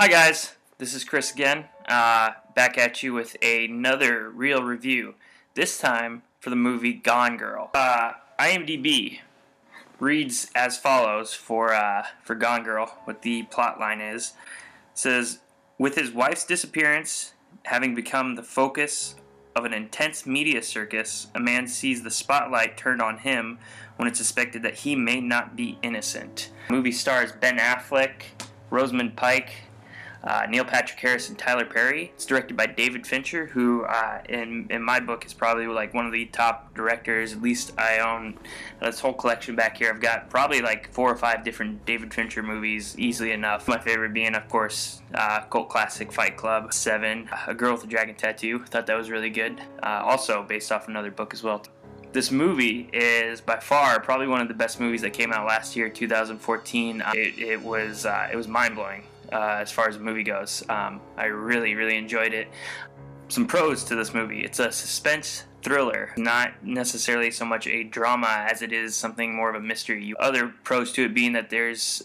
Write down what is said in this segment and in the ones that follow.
Hi guys, this is Chris again, back at you with another real review, this time for the movie Gone Girl. IMDB reads as follows for Gone Girl, what the plot line is. It says, with his wife's disappearance having become the focus of an intense media circus, a man sees the spotlight turned on him when it's suspected that he may not be innocent. The movie stars Ben Affleck, Rosamund Pike, Neil Patrick Harris, and Tyler Perry. It's directed by David Fincher, who in my book is probably like one of the top directors. At least I own this whole collection back here. I've got probably like 4 or 5 different David Fincher movies, easily enough. My favorite being, of course, cult classic Fight Club, 7, A Girl with a Dragon Tattoo. Thought that was really good. Also based off another book as well. This movie is by far probably one of the best movies that came out last year, 2014. It was mind-blowing. As far as the movie goes. I really enjoyed it. Some pros to this movie. It's a suspense thriller, not necessarily so much a drama as it is something more of a mystery. Other pros to it being that there's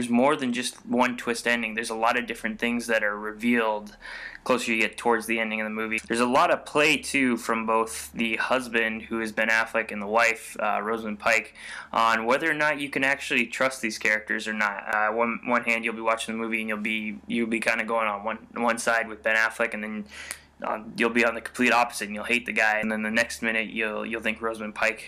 more than just one twist ending. There's a lot of different things that are revealed closer you get towards the ending of the movie. There's a lot of play too from both the husband, who is Ben Affleck, and the wife, Rosamund Pike, on whether or not you can actually trust these characters or not. One hand you'll be watching the movie and you'll be kind of going on one side with Ben Affleck, and then you'll be on the complete opposite and you'll hate the guy, and then the next minute you'll think Rosamund Pike's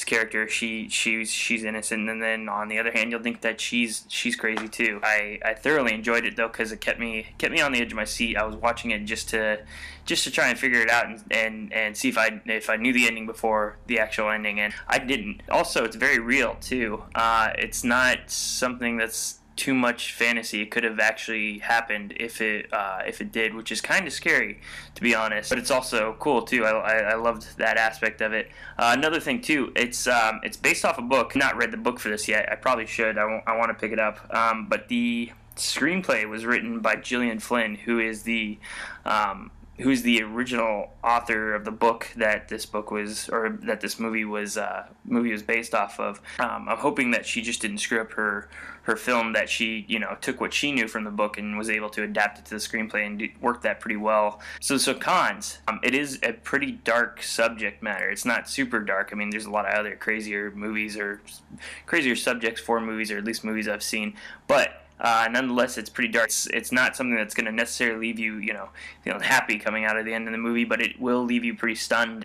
character she's innocent, and then on the other hand you'll think that she's crazy too. I thoroughly enjoyed it though, because it kept me on the edge of my seat. I was watching it just to try and figure it out and see if I knew the ending before the actual ending, and I didn't. Also, it's very real too. It's not something that's too much fantasy. It could have actually happened if it did, which is kind of scary, to be honest. But it's also cool too. I loved that aspect of it. Another thing too, it's based off a book. Not read the book for this yet. I probably should. I want to pick it up. But the screenplay was written by Gillian Flynn, who is the original author of the book that this movie was based off of. I'm hoping that she just didn't screw up her film, that she took what she knew from the book and was able to adapt it to the screenplay and work that pretty well. So cons. It is a pretty dark subject matter. It's not super dark. I mean, there's a lot of other crazier movies or crazier subjects for movies, or at least movies I've seen, but nonetheless, it's pretty dark. It's not something that's going to necessarily leave you, happy coming out of the end of the movie, but it will leave you pretty stunned.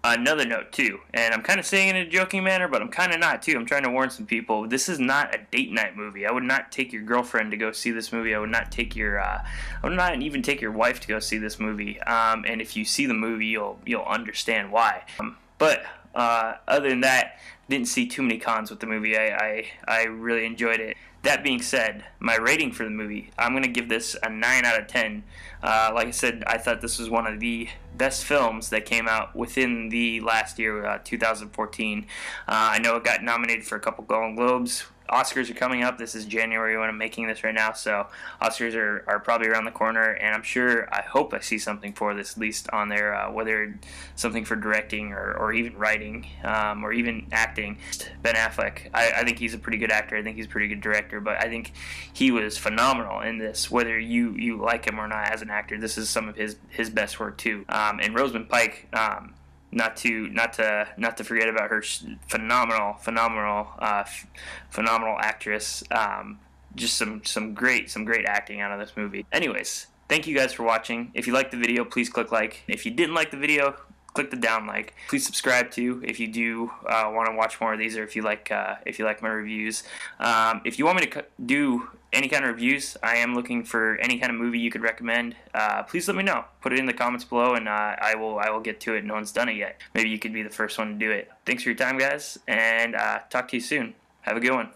Another note too, and I'm kind of saying it in a joking manner, but I'm kind of not too. I'm trying to warn some people. This is not a date night movie. I would not take your girlfriend to go see this movie. I would not even take your wife to go see this movie. And if you see the movie, you'll understand why. But other than that, didn't see too many cons with the movie. I really enjoyed it. That being said, my rating for the movie, I'm going to give this a 9 out of 10. Like I said, I thought this was one of the best films that came out within the last year, 2014. I know it got nominated for a couple Golden Globes. Oscars are coming up. This is January when I'm making this right now, so Oscars are probably around the corner, and I hope I see something for this, at least on there, whether something for directing or even writing, or even acting. Ben Affleck, I think he's a pretty good actor. I think he's a pretty good director, but I think he was phenomenal in this, whether you like him or not as an actor. This is some of his best work too. And Rosamund Pike, not to forget about her phenomenal actress. Just some great acting out of this movie. Anyways, thank you guys for watching. If you liked the video, please click like. If you didn't like the video, click the down like. Please subscribe too if you do want to watch more of these, or if you like my reviews. If you want me to do any kind of reviews, I am looking for any kind of movie you could recommend. Please let me know. Put it in the comments below, and I will get to it. No one's done it yet. Maybe you could be the first one to do it. Thanks for your time, guys, and talk to you soon. Have a good one.